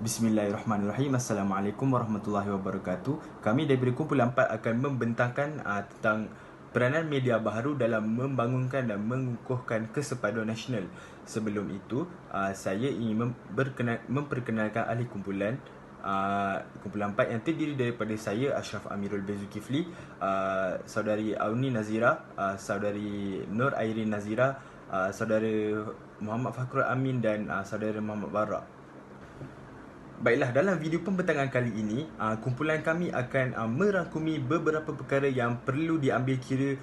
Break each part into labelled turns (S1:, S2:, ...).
S1: Bismillahirrahmanirrahim. Assalamualaikum warahmatullahi wabarakatuh. Kami daripada Kumpulan 4 akan membentangkan tentang peranan media baharu dalam membangunkan dan mengukuhkan kesepaduan nasional. Sebelum itu, saya ingin memperkenalkan ahli kumpulan Kumpulan 4 yang terdiri daripada saya, Ashraf Amirul Bezukifli, saudari Auni Nazira, saudari Nur Airin Nazira, saudara Muhammad Fakhrul Amin dan saudara Muhammad Barak. Baiklah, dalam video pembentangan kali ini, kumpulan kami akan merangkumi beberapa perkara yang perlu diambil kira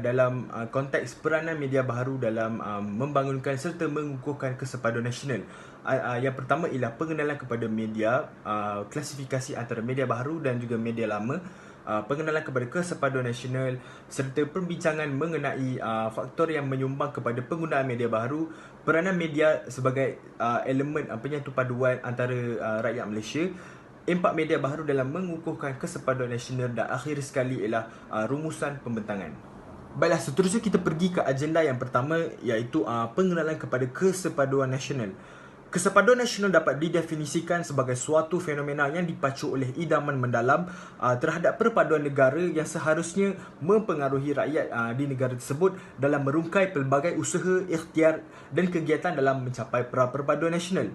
S1: dalam konteks peranan media baharu dalam membangunkan serta mengukuhkan kesepaduan nasional. Yang pertama ialah pengenalan kepada media, klasifikasi antara media baharu dan juga media lama, pengenalan kepada kesepaduan nasional serta perbincangan mengenai faktor yang menyumbang kepada penggunaan media baharu, peranan media sebagai elemen penyatu paduan antara rakyat Malaysia, impak media baharu dalam mengukuhkan kesepaduan nasional dan akhir sekali ialah rumusan pembentangan. Baiklah, seterusnya kita pergi ke agenda yang pertama iaitu pengenalan kepada kesepaduan nasional. Kesepaduan nasional dapat didefinisikan sebagai suatu fenomena yang dipacu oleh idaman mendalam terhadap perpaduan negara yang seharusnya mempengaruhi rakyat di negara tersebut dalam merungkai pelbagai usaha, ikhtiar dan kegiatan dalam mencapai perpaduan nasional.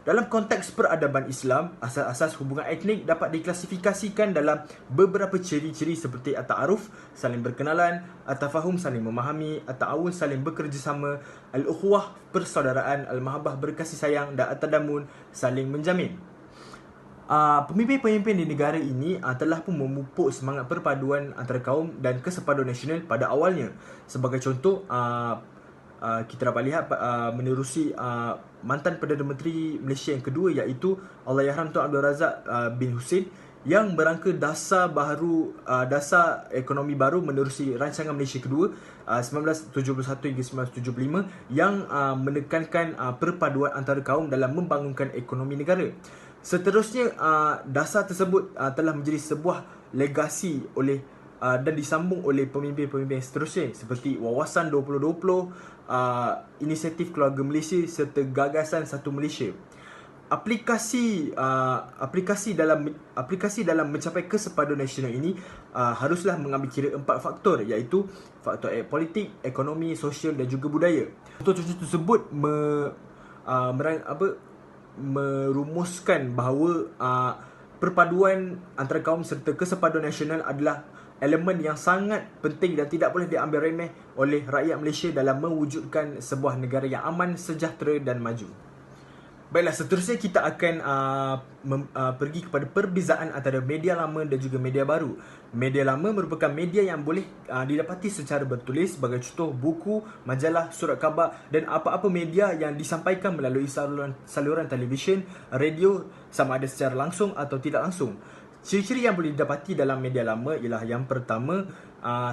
S1: Dalam konteks peradaban Islam, asas-asas hubungan etnik dapat diklasifikasikan dalam beberapa ciri-ciri seperti at-ta'aruf, saling berkenalan, at-tafahum, saling memahami, at-ta'awun, saling bekerjasama, al-ukhuwah, persaudaraan, al-mahabbah, berkasih sayang, dan at-tadamun, saling menjamin. Pemimpin-pemimpin di negara ini telah pun memupuk semangat perpaduan antara kaum dan kesepaduan nasional pada awalnya. Sebagai contoh, kita dapat lihat menerusi mantan Perdana Menteri Malaysia yang kedua iaitu Allahyarham Tun Abdul Razak bin Husin yang berangka dasar ekonomi baru menerusi rancangan Malaysia kedua 1971 hingga 1975 yang menekankan perpaduan antara kaum dalam membangunkan ekonomi negara. Seterusnya, dasar tersebut telah menjadi sebuah legasi oleh dan disambung oleh pemimpin-pemimpin seterusnya seperti Wawasan 2020, Inisiatif Keluarga Malaysia serta Gagasan Satu Malaysia. Aplikasi dalam mencapai kesepaduan nasional ini haruslah mengambil kira 4 faktor iaitu faktor politik, ekonomi, sosial dan juga budaya. Contoh-contoh tersebut merumuskan bahawa perpaduan antara kaum serta kesepaduan nasional adalah elemen yang sangat penting dan tidak boleh diambil remeh oleh rakyat Malaysia dalam mewujudkan sebuah negara yang aman, sejahtera dan maju. Baiklah, seterusnya kita akan pergi kepada perbezaan antara media lama dan juga media baru. Media lama merupakan media yang boleh didapati secara bertulis, sebagai contoh buku, majalah, surat khabar dan apa-apa media yang disampaikan melalui saluran televisyen, radio, sama ada secara langsung atau tidak langsung. Ciri-ciri yang boleh didapati dalam media lama ialah yang pertama,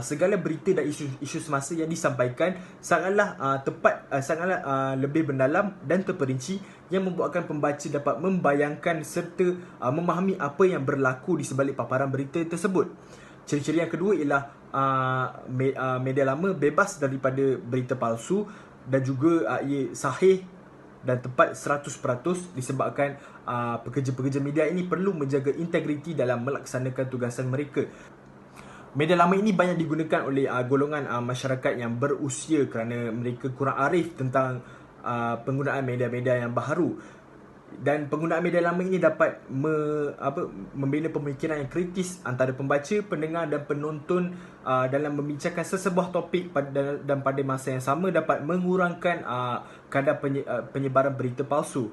S1: segala berita dan isu semasa yang disampaikan sangatlah tepat, sangatlah lebih mendalam dan terperinci yang membuatkan pembaca dapat membayangkan serta memahami apa yang berlaku di sebalik paparan berita tersebut. Ciri-ciri yang kedua ialah media lama bebas daripada berita palsu dan juga ia sahih dan tepat 100% disebabkan pekerja-pekerja media ini perlu menjaga integriti dalam melaksanakan tugasan mereka. Media lama ini banyak digunakan oleh golongan masyarakat yang berusia kerana mereka kurang arif tentang penggunaan media-media yang baharu. Dan penggunaan media lama ini dapat membina pemikiran yang kritis antara pembaca, pendengar dan penonton dalam membincangkan sesebuah topik dan pada masa yang sama dapat mengurangkan kadar penyebaran berita palsu.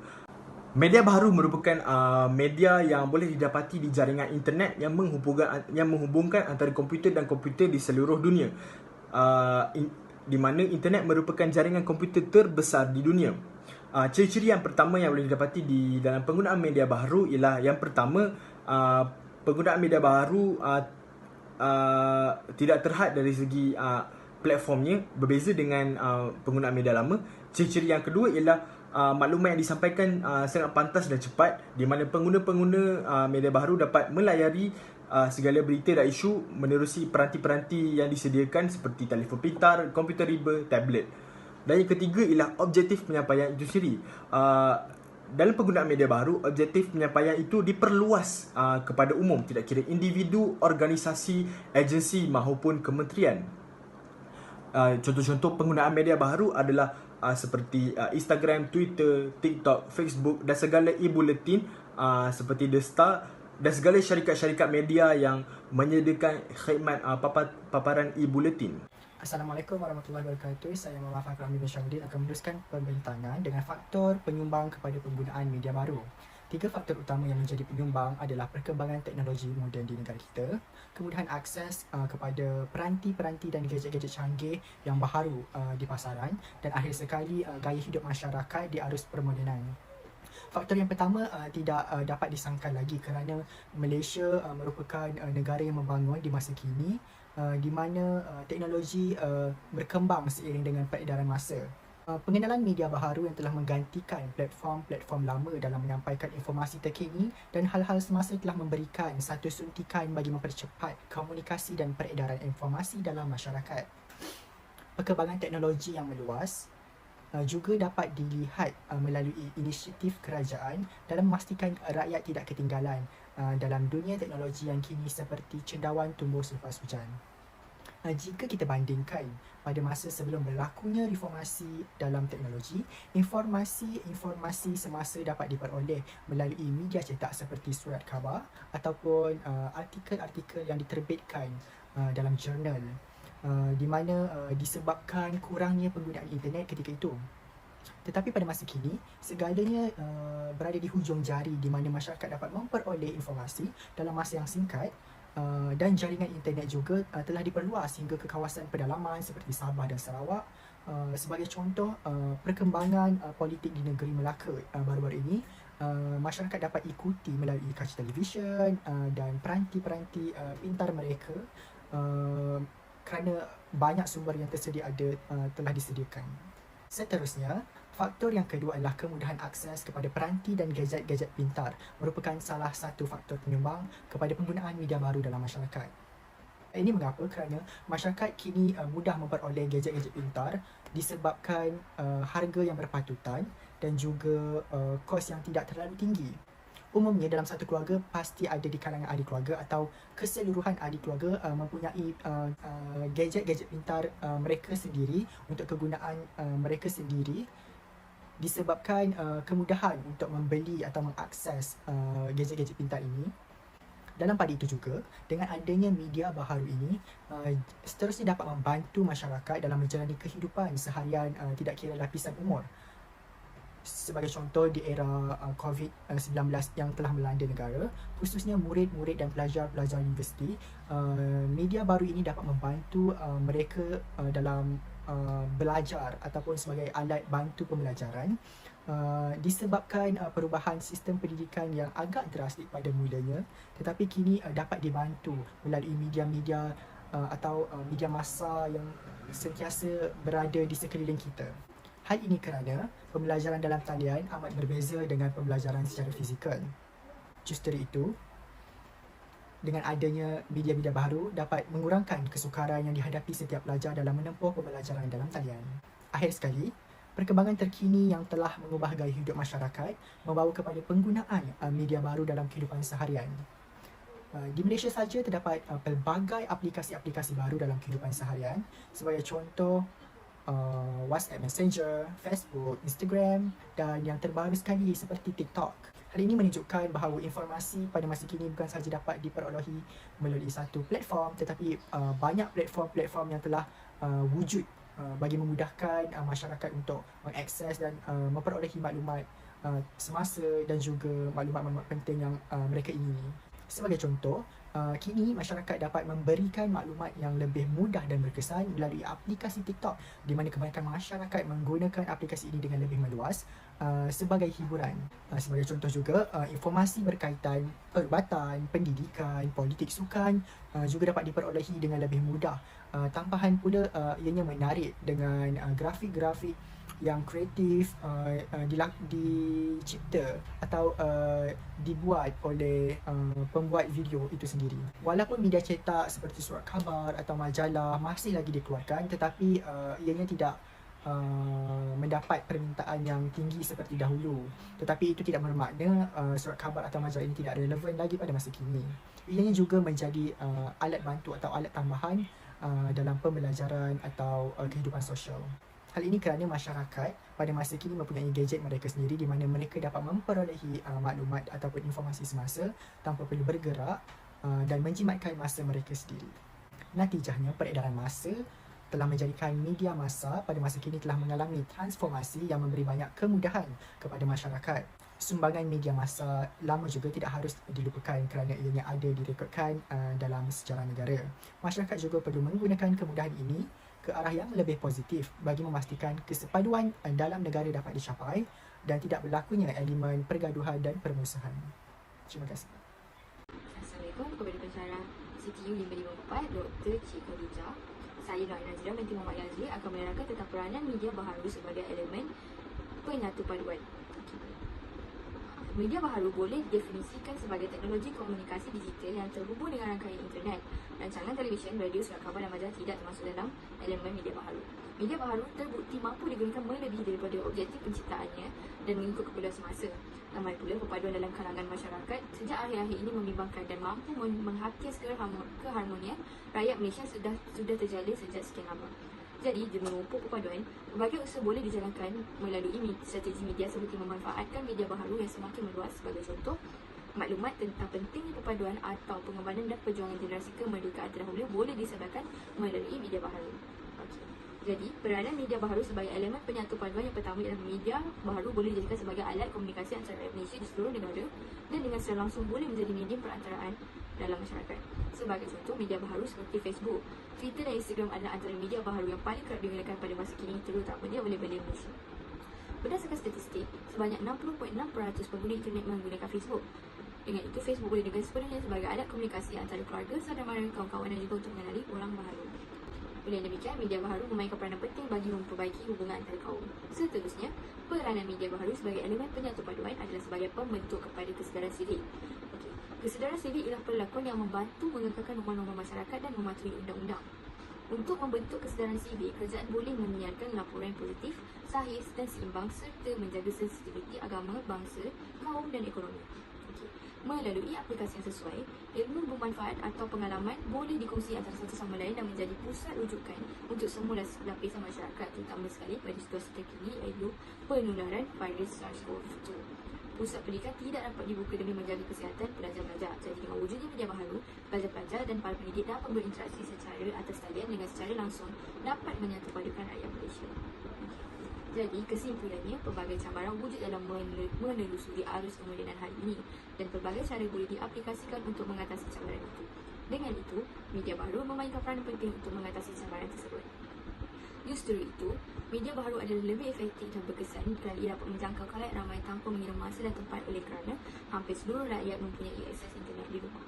S1: Media baharu merupakan media yang boleh didapati di jaringan internet yang menghubungkan antara komputer dan komputer di seluruh dunia, di mana internet merupakan jaringan komputer terbesar di dunia. Ciri-ciri yang pertama yang boleh didapati di dalam penggunaan media baharu ialah yang pertama, penggunaan media baharu tidak terhad dari segi platformnya, berbeza dengan penggunaan media lama. Ciri-ciri yang kedua ialah maklumat yang disampaikan sangat pantas dan cepat, di mana pengguna-pengguna media baharu dapat melayari segala berita dan isu menerusi peranti-peranti yang disediakan seperti telefon pintar, komputer riba, tablet. Dan yang ketiga ialah objektif penyampaian itu sendiri. dalam penggunaan media baru, objektif penyampaian itu diperluas kepada umum, tidak kira individu, organisasi, agensi maupun kementerian. Contoh-contoh penggunaan media baru adalah seperti Instagram, Twitter, TikTok, Facebook dan segala e-bulletin seperti The Star dan segala syarikat-syarikat media yang menyediakan khidmat paparan e-bulletin.
S2: Assalamualaikum warahmatullahi wabarakatuh. Saya Muhammad Fakhr Amir bin Syamudin akan meneruskan perbincangan dengan faktor penyumbang kepada penggunaan media baru. 3 faktor utama yang menjadi penyumbang adalah perkembangan teknologi moden di negara kita, kemudahan akses kepada peranti-peranti dan gadget-gadget canggih yang baharu di pasaran, dan akhir sekali gaya hidup masyarakat di arus permodenan. Faktor yang pertama tidak dapat disangkal lagi kerana Malaysia merupakan negara yang membangun di masa kini, di mana teknologi berkembang seiring dengan peredaran masa. Pengenalan media baharu yang telah menggantikan platform-platform lama dalam menyampaikan informasi terkini dan hal-hal semasa telah memberikan satu suntikan bagi mempercepat komunikasi dan peredaran informasi dalam masyarakat. Perkembangan teknologi yang meluas juga dapat dilihat melalui inisiatif kerajaan dalam memastikan rakyat tidak ketinggalan dalam dunia teknologi yang kini seperti cendawan tumbuh selepas hujan. Jika kita bandingkan pada masa sebelum berlakunya reformasi dalam teknologi, informasi semasa dapat diperoleh melalui media cetak seperti surat khabar ataupun artikel-artikel yang diterbitkan dalam jurnal, di mana disebabkan kurangnya penggunaan internet ketika itu. Tetapi pada masa kini, segalanya berada di hujung jari di mana masyarakat dapat memperoleh informasi dalam masa yang singkat, dan jaringan internet juga telah diperluas hingga ke kawasan pedalaman seperti Sabah dan Sarawak. Sebagai contoh, perkembangan politik di negeri Melaka baru-baru ini, masyarakat dapat ikuti melalui kaca televisyen dan peranti-peranti pintar mereka, kerana banyak sumber yang tersedia telah disediakan. Seterusnya, faktor yang kedua adalah kemudahan akses kepada peranti dan gadget-gadget pintar merupakan salah satu faktor penyumbang kepada penggunaan media baru dalam masyarakat. Ini mengapa? Kerana masyarakat kini mudah memperoleh gadget-gadget pintar disebabkan harga yang berpatutan dan juga kos yang tidak terlalu tinggi. Umumnya dalam satu keluarga pasti ada di kalangan ahli keluarga atau keseluruhan ahli keluarga mempunyai gadget-gadget pintar mereka sendiri untuk kegunaan mereka sendiri, disebabkan kemudahan untuk membeli atau mengakses gadget-gadget pintar ini. Dalam pada itu juga, dengan adanya media baharu ini, seterusnya dapat membantu masyarakat dalam menjalani kehidupan seharian tidak kira lapisan umur. Sebagai contoh, di era COVID-19 yang telah melanda negara, khususnya murid-murid dan pelajar-pelajar universiti, media baru ini dapat membantu mereka dalam belajar ataupun sebagai alat bantu pembelajaran, disebabkan perubahan sistem pendidikan yang agak drastik pada mulanya, tetapi kini dapat dibantu melalui media-media atau media massa yang sentiasa berada di sekeliling kita. Hal ini kerana pembelajaran dalam talian amat berbeza dengan pembelajaran secara fizikal. Justru itu, dengan adanya media-media baru dapat mengurangkan kesukaran yang dihadapi setiap pelajar dalam menempuh pembelajaran dalam talian. Akhir sekali, perkembangan terkini yang telah mengubah gaya hidup masyarakat membawa kepada penggunaan media baru dalam kehidupan seharian. Di Malaysia saja terdapat pelbagai aplikasi-aplikasi baru dalam kehidupan seharian. Sebagai contoh, WhatsApp Messenger, Facebook, Instagram dan yang terbaru sekali seperti TikTok. Hal ini menunjukkan bahawa informasi pada masa kini bukan sahaja dapat diperolehi melalui satu platform, tetapi banyak platform-platform yang telah wujud bagi memudahkan masyarakat untuk mengakses dan memperolehi maklumat semasa dan juga maklumat-maklumat penting yang mereka ingini. Sebagai contoh, kini masyarakat dapat memberikan maklumat yang lebih mudah dan berkesan melalui aplikasi TikTok, di mana kebanyakan masyarakat menggunakan aplikasi ini dengan lebih meluas sebagai hiburan. Sebagai contoh juga, informasi berkaitan perubatan, pendidikan, politik sukan juga dapat diperolehi dengan lebih mudah. Tambahan pula, ianya menarik dengan grafik-grafik yang kreatif dicipta atau dibuat oleh pembuat video itu sendiri. Walaupun media cetak seperti surat khabar atau majalah masih lagi dikeluarkan, tetapi ianya tidak mendapat permintaan yang tinggi seperti dahulu. Tetapi itu tidak bermakna surat khabar atau majalah ini tidak relevan lagi pada masa kini. Ianya juga menjadi alat bantu atau alat tambahan dalam pembelajaran atau kehidupan sosial. Hal ini kerana masyarakat pada masa kini mempunyai gadget mereka sendiri di mana mereka dapat memperolehi maklumat ataupun informasi semasa tanpa perlu bergerak dan menjimatkan masa mereka sendiri. Natijahnya, peredaran masa telah menjadikan media massa pada masa kini telah mengalami transformasi yang memberi banyak kemudahan kepada masyarakat. Sumbangan media massa lama juga tidak harus dilupakan kerana ianya ada direkodkan dalam sejarah negara. Masyarakat juga perlu menggunakan kemudahan ini ke arah yang lebih positif bagi memastikan kesepaduan dalam negara dapat dicapai dan tidak berlakunya elemen pergaduhan dan permusuhan. Terima kasih.
S3: Assalamualaikum kepada pensyarah CTU 554 Dr. Cik Khadijah. Saya Nur Nazira binti Muhammad Yazri akan menerangkan tentang peranan media baharu sebagai elemen penyatu paduan. Media baharu boleh didefinisikan sebagai teknologi komunikasi digital yang terhubung dengan rangkaian internet. Rancangan televisyen, radio, surat khabar dan majalah tidak termasuk dalam elemen media baharu. Media baharu terbukti mampu digunakan melebihi daripada objektif penciptaannya dan mengikut keperluan semasa. Ramai pula perpaduan dalam kalangan masyarakat sejak akhir-akhir ini membimbangkan dan mampu menghapus keharmonian rakyat Malaysia sudah terjalin sejak sekian lama. Jadi, demi memupuk perpaduan, berbagai usaha boleh dijalankan melalui strategi media seperti memanfaatkan media baharu yang semakin meluas. Sebagai contoh, maklumat tentang pentingnya perpaduan atau pengembangan dan perjuangan generasi kemerdekaan terdahulu boleh disebarkan melalui media baharu. Jadi, peranan media baharu sebagai elemen penyatu paduan yang pertama ialah media baharu boleh dijadikan sebagai alat komunikasi antara rakyat Malaysia di seluruh negara dan dengan secara langsung boleh menjadi medium perantaraan dalam masyarakat. Sebagai contoh, media baharu seperti Facebook, Twitter dan Instagram adalah antara media baharu yang paling kerap digunakan pada masa kini, terutamanya oleh belia Malaysia. Berdasarkan statistik, sebanyak 60.6% pengguna internet menggunakan Facebook. Dengan itu, Facebook boleh digunakan sepenuhnya sebagai alat komunikasi antara keluarga, saudara mara, kawan-kawan dan juga untuk mengenali orang baharu. Oleh demikian, media baharu memainkan peranan penting bagi memperbaiki hubungan antara kaum. Seterusnya, peranan media baharu sebagai elemen penyatu paduan adalah sebagai pembentuk kepada kesedaran sivik. Kesedaran sivik ialah perlakuan yang membantu mengekalkan norma-norma masyarakat dan mematuhi undang-undang. Untuk membentuk kesedaran sivik, kerajaan boleh menyiarkan laporan positif, sahih dan seimbang serta menjaga sensitiviti agama, bangsa, kaum dan ekonomi. Melalui aplikasi yang sesuai, ilmu bermanfaat atau pengalaman boleh dikongsi antara satu sama lain dan menjadi pusat rujukan untuk semua lapisan masyarakat, terutama sekali pada situasi terkini iaitu penularan virus SARS-CoV-2. Pusat pendidikan tidak dapat dibuka demi menjaga kesihatan pelajar-pelajar. Jadi dengan wujudnya media baharu, pelajar-pelajar dan para pendidik dapat berinteraksi secara atas talian dengan secara langsung dapat menyatupadukan rakyat Malaysia. Jadi, kesimpulannya, pelbagai cabaran wujud dalam menelusuri arus kemodenan hari ini dan pelbagai cara boleh diaplikasikan untuk mengatasi cabaran itu. Dengan itu, media baharu memainkan peranan penting untuk mengatasi cabaran tersebut. Justru itu, media baharu adalah lebih efektif dan berkesan kerana ia dapat menjangkau khalayak ramai tanpa mengira masa dan tempat oleh kerana hampir seluruh rakyat mempunyai akses internet di rumah.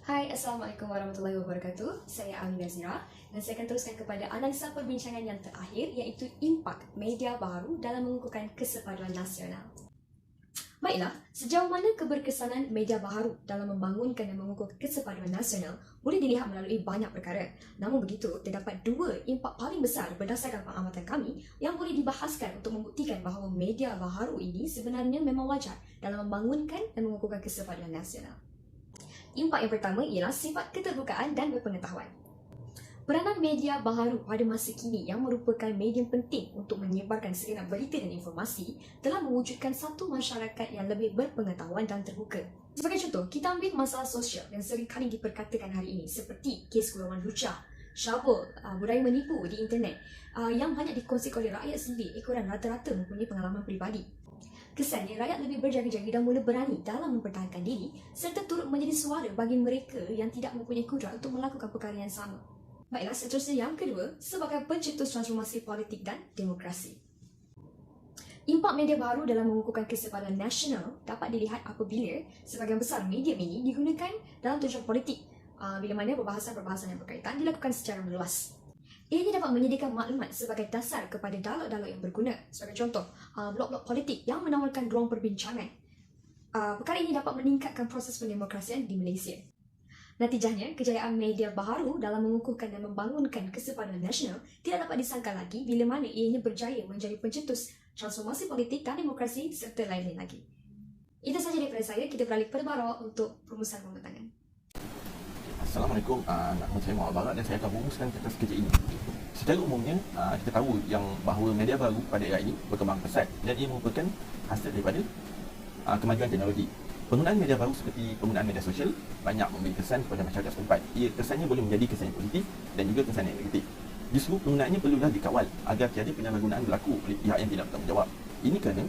S4: Hai, Assalamualaikum warahmatullahi wabarakatuh. Saya Nur Nazira dan saya akan teruskan kepada analisa perbincangan yang terakhir iaitu impak media baharu dalam mengukuhkan kesepaduan nasional. Baiklah, sejauh mana keberkesanan media baharu dalam membangunkan dan mengukuhkan kesepaduan nasional boleh dilihat melalui banyak perkara. Namun begitu, terdapat dua impak paling besar berdasarkan pengamatan kami yang boleh dibahaskan untuk membuktikan bahawa media baharu ini sebenarnya memang wajar dalam membangunkan dan mengukuhkan kesepaduan nasional. Impak yang pertama ialah sifat keterbukaan dan berpengetahuan. Peranan media baharu pada masa kini yang merupakan medium penting untuk menyebarkan segenap berita dan informasi telah mewujudkan satu masyarakat yang lebih berpengetahuan dan terbuka. Sebagai contoh, kita ambil masalah sosial yang seringkali diperkatakan hari ini seperti kes golongan lucah, syabul, budaya menipu di internet yang banyak dikongsikan oleh rakyat sendiri ekoran rata-rata mempunyai pengalaman peribadi. Kesannya, rakyat lebih berjaga-jaga dan mula berani dalam mempertahankan diri serta turut menjadi suara bagi mereka yang tidak mempunyai kudrat untuk melakukan perkara yang sama. Baiklah, seterusnya yang kedua, sebagai pencetus transformasi politik dan demokrasi. Impak media baharu dalam mengukuhkan kesepaduan nasional dapat dilihat apabila sebahagian besar medium ini digunakan dalam tujuan politik bila mana perbahasan-perbahasan yang berkaitan dilakukan secara meluas. Ianya dapat menyediakan maklumat sebagai dasar kepada dialog-dialog yang berguna. Sebagai contoh, blog-blog politik yang menawarkan ruang perbincangan. Perkara ini dapat meningkatkan proses pendemokrasian di Malaysia. Natijahnya, kejayaan media baharu dalam mengukuhkan dan membangunkan kesepaduan nasional tidak dapat disangka lagi bila mana ianya berjaya menjadi pencetus transformasi politik dan demokrasi serta lain-lain lagi. Itu sahaja daripada saya. Kita beralih kepada Bara untuk perumusan pembentangan.
S5: Assalamualaikum, nama saya Muhammad Barat dan saya akan merumuskan kertas kerja ini. Secara umumnya, kita tahu yang bahawa media baru pada era ini berkembang pesat dan ia merupakan hasil daripada kemajuan teknologi. Penggunaan media baru seperti penggunaan media sosial banyak memberi kesan kepada masyarakat setempat. Ia kesannya boleh menjadi kesan yang positif dan juga kesan yang negatif. Justru penggunaannya perlulah dikawal agar tiada penyalahgunaan berlaku oleh pihak yang tidak bertanggungjawab. Ini kerana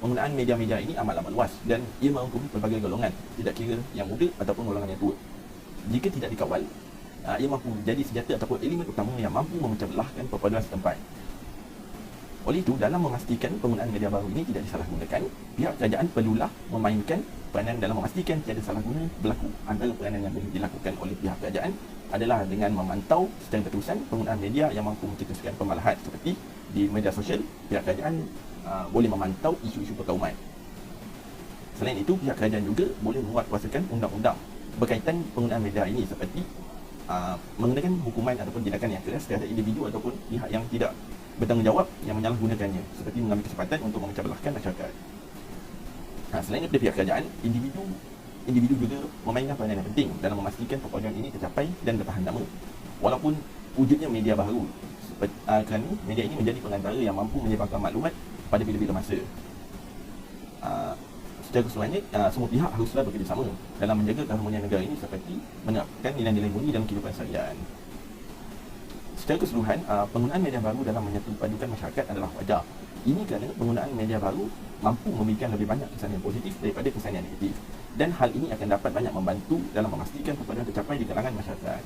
S5: penggunaan media-media ini amat luas dan ia merangkumi pelbagai golongan, tidak kira yang muda ataupun golongan yang tua. Jika tidak dikawal, ia mampu menjadi senjata ataupun elemen utama yang mampu memecah belahkan perpaduan setempat. Oleh itu, dalam memastikan penggunaan media baru ini tidak disalahgunakan, pihak kerajaan perlulah memainkan peranan dalam memastikan tiada salah guna berlaku. Antara peranan yang boleh dilakukan oleh pihak kerajaan adalah dengan memantau secara berterusan penggunaan media yang mampu mencetuskan pemalahan. Seperti di media sosial, pihak kerajaan boleh memantau isu-isu perkauman. Selain itu, pihak kerajaan juga boleh menguatkuasakan undang-undang berkaitan penggunaan media ini seperti mengenakan hukuman ataupun tindakan yang keras terhadap individu ataupun pihak yang tidak bertanggungjawab yang menyalahgunakannya, seperti mengambil kesempatan untuk memecah belahkan masyarakat. Selain daripada pihak kerajaan, individu juga memainkan peranan yang penting dalam memastikan perpaduan ini tercapai dan bertahan lama. Walaupun wujudnya media baru, kerana media ini menjadi pengantara yang mampu menyebarkan maklumat pada bila-bila masa. Secara keseluruhannya, semua pihak haruslah bekerjasama dalam menjaga keharmonian negara ini seperti menerapkan nilai-nilai murni dalam kehidupan seharian. Secara keseluruhan, penggunaan media baru dalam menyatu padukan masyarakat adalah wajar. Ini kerana penggunaan media baru mampu memberikan lebih banyak kesan yang positif daripada kesan yang negatif. Dan hal ini akan dapat banyak membantu dalam memastikan perpaduan tercapai di kalangan masyarakat.